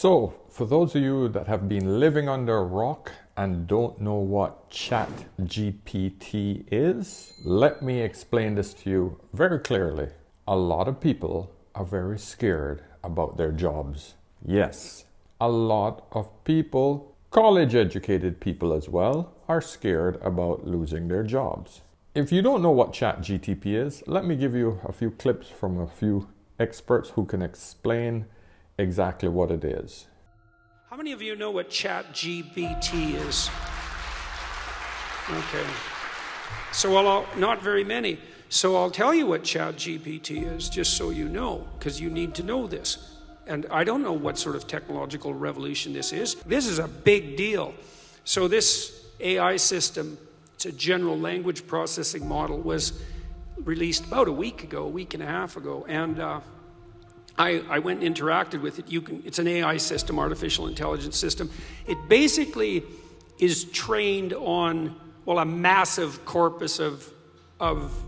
So, for those of you that have been living under a rock and don't know what Chat GPT is, let me explain this to you very clearly. A lot of people are very scared about their jobs. Yes, a lot of people, college-educated people as well, are scared about losing their jobs. If you don't know what Chat GPT is, let me give you a few clips from a few experts who can explain exactly what it is. How many of you know what Chat GPT is? Okay. So not very many. So I'll tell you what Chat GPT is, just so you know, because you need to know this. And I don't know what sort of technological revolution this is. This is a big deal. So this AI system, it's a general language processing model, was released about a week and a half ago. And I went and interacted with it. It's an AI system, artificial intelligence system. It basically is trained on, well, a massive corpus of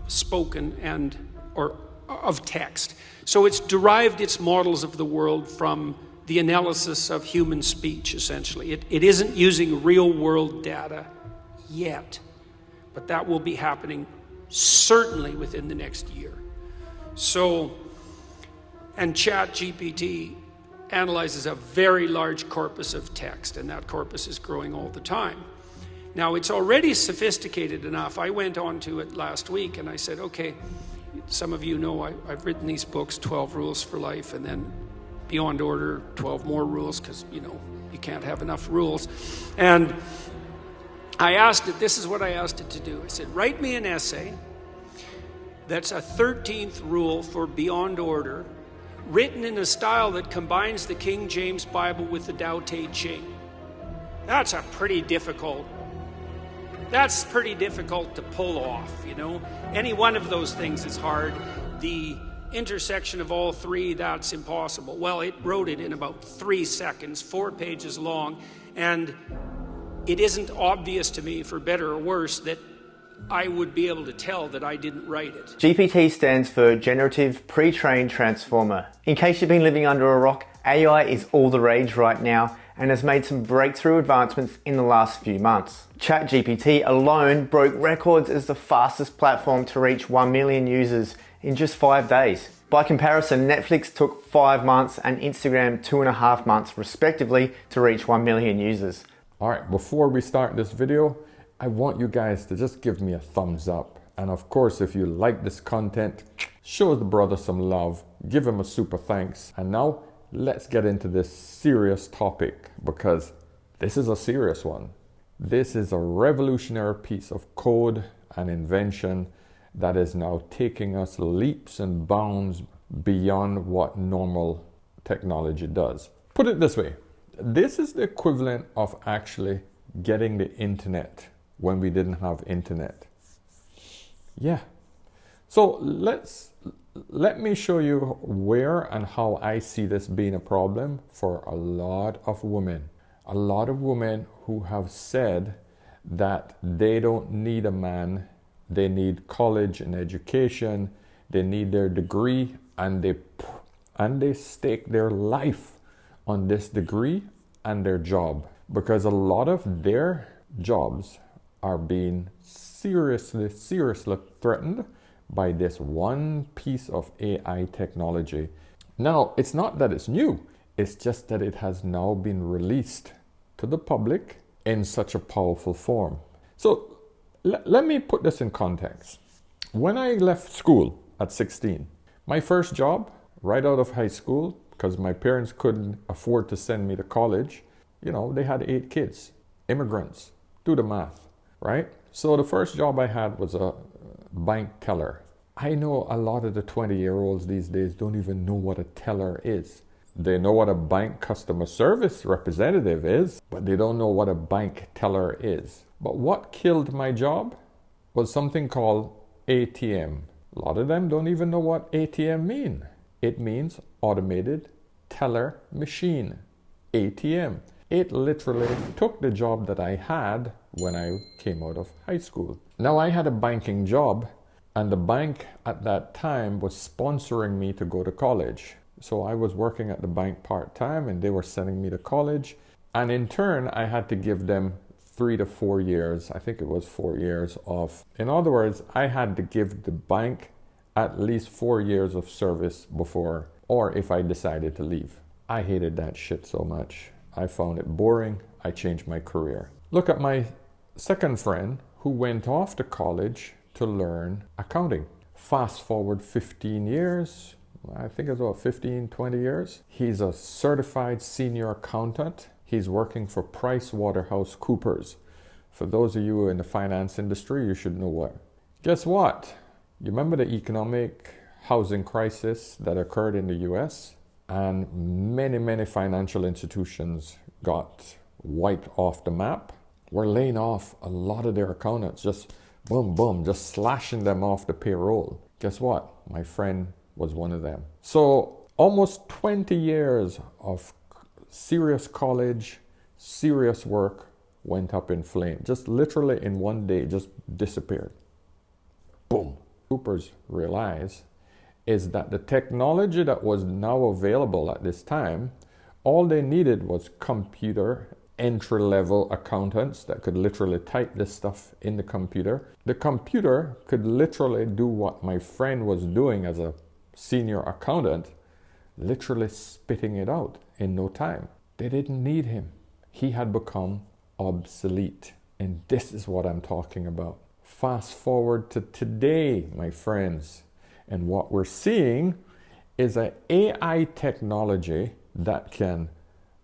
spoken or of text. So it's derived its models of the world from the analysis of human speech, essentially. It isn't using real world data yet, but that will be happening certainly within the next year. And Chat GPT analyzes a very large corpus of text, and that corpus is growing all the time. Now, it's already sophisticated enough. I went on to it last week and I said, okay, some of you know I've written these books, 12 Rules for Life, and then Beyond Order, 12 more rules, because, you can't have enough rules. And I asked it, this is what I asked it to do. I said, write me an essay that's a 13th rule for Beyond Order, written in a style that combines the King James Bible with the Tao Te Ching. That's pretty difficult to pull off, Any one of those things is hard. The intersection of all three, that's impossible. Well, it wrote it in about 3 seconds, 4 pages long, and it isn't obvious to me, for better or worse, that I would be able to tell that I didn't write it. GPT stands for Generative Pre-trained Transformer. In case you've been living under a rock, AI is all the rage right now and has made some breakthrough advancements in the last few months. ChatGPT alone broke records as the fastest platform to reach 1 million users in just 5 days. By comparison, Netflix took 5 months and Instagram 2.5 months respectively to reach 1 million users. All right, before we start this video, I want you guys to just give me a thumbs up. And of course, if you like this content, show the brother some love, give him a super thanks. And now let's get into this serious topic, because this is a serious one. This is a revolutionary piece of code and invention that is now taking us leaps and bounds beyond what normal technology does. Put it this way, this is the equivalent of actually getting the internet when we didn't have internet. Yeah. So let me show you where and how I see this being a problem for a lot of women. A lot of women who have said that they don't need a man, they need college and education, they need their degree, and they stake their life on this degree and their job, because a lot of their jobs are being seriously threatened by this one piece of AI technology. Now, it's not that it's new, it's just that it has now been released to the public in such a powerful form. So let me put this in context. When I left school at 16, my first job right out of high school, because my parents couldn't afford to send me to college, they had 8 kids, immigrants, do the math. Right? So the first job I had was a bank teller. I know a lot of the 20-year-olds these days don't even know what a teller is. They know what a bank customer service representative is, but they don't know what a bank teller is. But what killed my job was something called ATM. A lot of them don't even know what ATM mean. It means automated teller machine, ATM. It literally took the job that I had when I came out of high school. Now, I had a banking job, and the bank at that time was sponsoring me to go to college. So I was working at the bank part-time and they were sending me to college. And in turn, I had to give them 3 to 4 years. I think it was 4 years of, in other words, I had to give the bank at least 4 years of service before, or if I decided to leave. I hated that shit so much. I found it boring. I changed my career. Look at my second friend who went off to college to learn accounting. Fast forward 15 years, I think it's about 15, 20 years. He's a certified senior accountant. He's working for PricewaterhouseCoopers. For those of you in the finance industry, you should know what. Guess what? You remember the economic housing crisis that occurred in the US? And many financial institutions got wiped off the map. We're laying off a lot of their accountants, just boom, boom, just slashing them off the payroll. Guess what? My friend was one of them. So almost 20 years of serious college, serious work went up in flames. Just literally in one day, just disappeared. Boom. Coopers realize is that the technology that was now available at this time, all they needed was computer entry-level accountants that could literally type this stuff in the computer. The computer could literally do what my friend was doing as a senior accountant, literally spitting it out in no time. They didn't need him. He had become obsolete. And this is what I'm talking about. Fast forward to today, my friends. And what we're seeing is an AI technology that can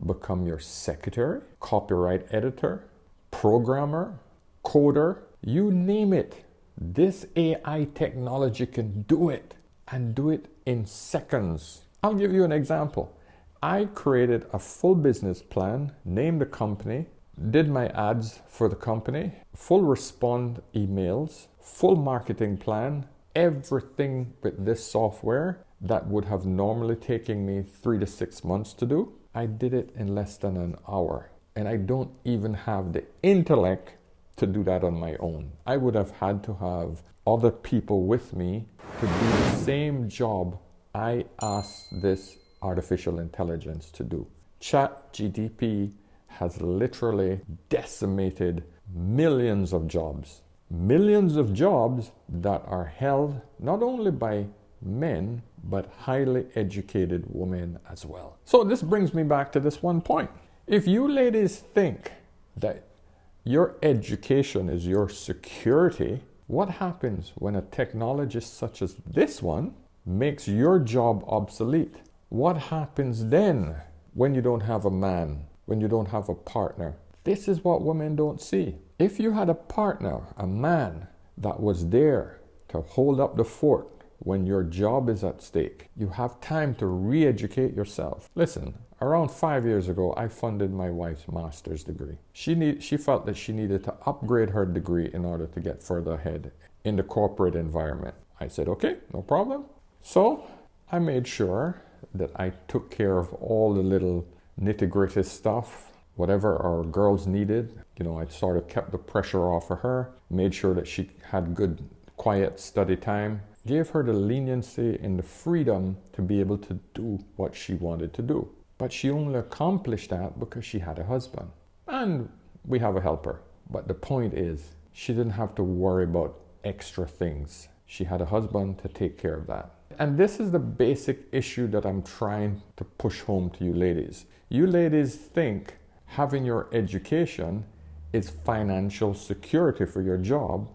become your secretary, copyright editor, programmer, coder, you name it. This AI technology can do it, and do it in seconds. I'll give you an example. I created a full business plan, named the company, did my ads for the company, full respond emails, full marketing plan, everything with this software that would have normally taken me 3 to 6 months to do. I did it in less than an hour. And I don't even have the intellect to do that on my own. I would have had to have other people with me to do the same job I asked this artificial intelligence to do. Chat GPT has literally decimated millions of jobs. Millions of jobs that are held not only by men, but highly educated women as well. So this brings me back to this one point. If you ladies think that your education is your security, what happens when a technologist such as this one makes your job obsolete? What happens then when you don't have a man, when you don't have a partner? This is what women don't see. If you had a partner, a man that was there to hold up the fort when your job is at stake, you have time to re-educate yourself. Listen, around 5 years ago, I funded my wife's master's degree. She felt that she needed to upgrade her degree in order to get further ahead in the corporate environment. I said, okay, no problem. So I made sure that I took care of all the little nitty-gritty stuff, whatever our girls needed. You know, I sort of kept the pressure off of her, made sure that she had good, quiet study time, gave her the leniency and the freedom to be able to do what she wanted to do. But she only accomplished that because she had a husband. And we have a helper. But the point is, she didn't have to worry about extra things. She had a husband to take care of that. And this is the basic issue that I'm trying to push home to you ladies. You ladies think having your education is financial security for your job,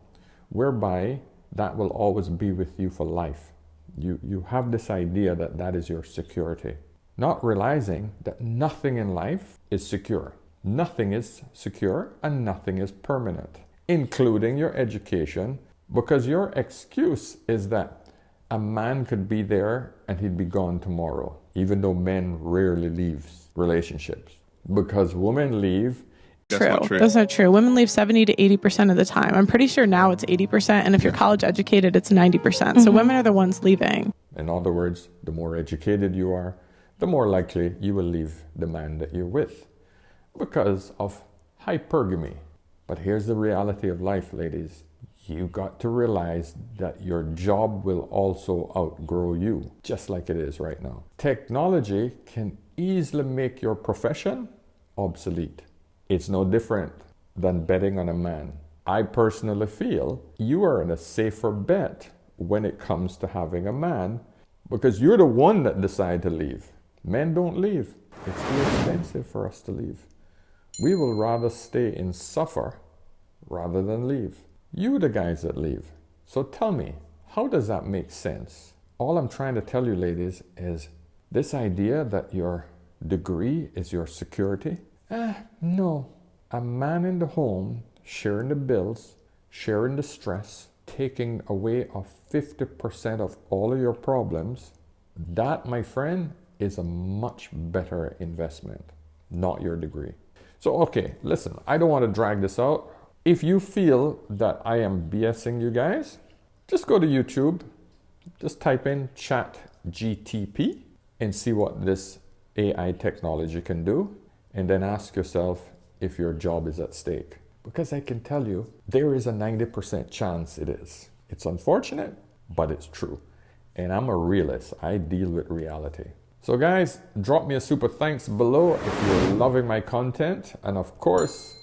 whereby that will always be with you for life. You have this idea that that is your security, not realizing that nothing in life is secure. Nothing is secure and nothing is permanent, including your education, because your excuse is that a man could be there and he'd be gone tomorrow, even though men rarely leave relationships. Because women leave. That's not true. Women leave 70 to 80% of the time. I'm pretty sure now it's 80%, and if you're college educated, it's 90%. So women are the ones leaving. In other words, the more educated you are, the more likely you will leave the man that you're with because of hypergamy. But here's the reality of life, ladies. you got to realize that your job will also outgrow you, just like it is right now. Technology can easily make your profession obsolete. It's no different than betting on a man. I personally feel you are in a safer bet when it comes to having a man, because you're the one that decide to leave. Men don't leave. It's too expensive for us to leave. We will rather stay and suffer rather than leave. You the guys that leave. So tell me, how does that make sense? All I'm trying to tell you, ladies, is this idea that your degree is your security. No. A man in the home, sharing the bills, sharing the stress, taking away of 50% of all of your problems, that, my friend, is a much better investment, not your degree. So, okay, listen, I don't want to drag this out. If you feel that I am BSing you guys, just go to YouTube, just type in Chat GPT and see what this AI technology can do, and then ask yourself if your job is at stake. Because I can tell you, there is a 90% chance it is. It's unfortunate, but it's true. And I'm a realist. I deal with reality. So guys, drop me a super thanks below if you're loving my content. And of course,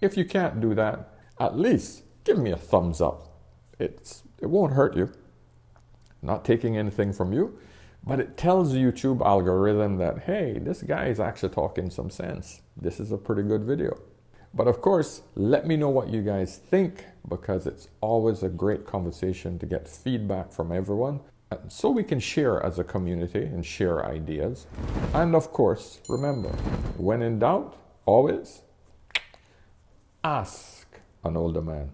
if you can't do that, at least give me a thumbs up. It won't hurt you. Not taking anything from you, but it tells the YouTube algorithm that, hey, this guy is actually talking some sense. This is a pretty good video. But of course, let me know what you guys think, because it's always a great conversation to get feedback from everyone, so we can share as a community and share ideas. And of course, remember, when in doubt, always ask an older man.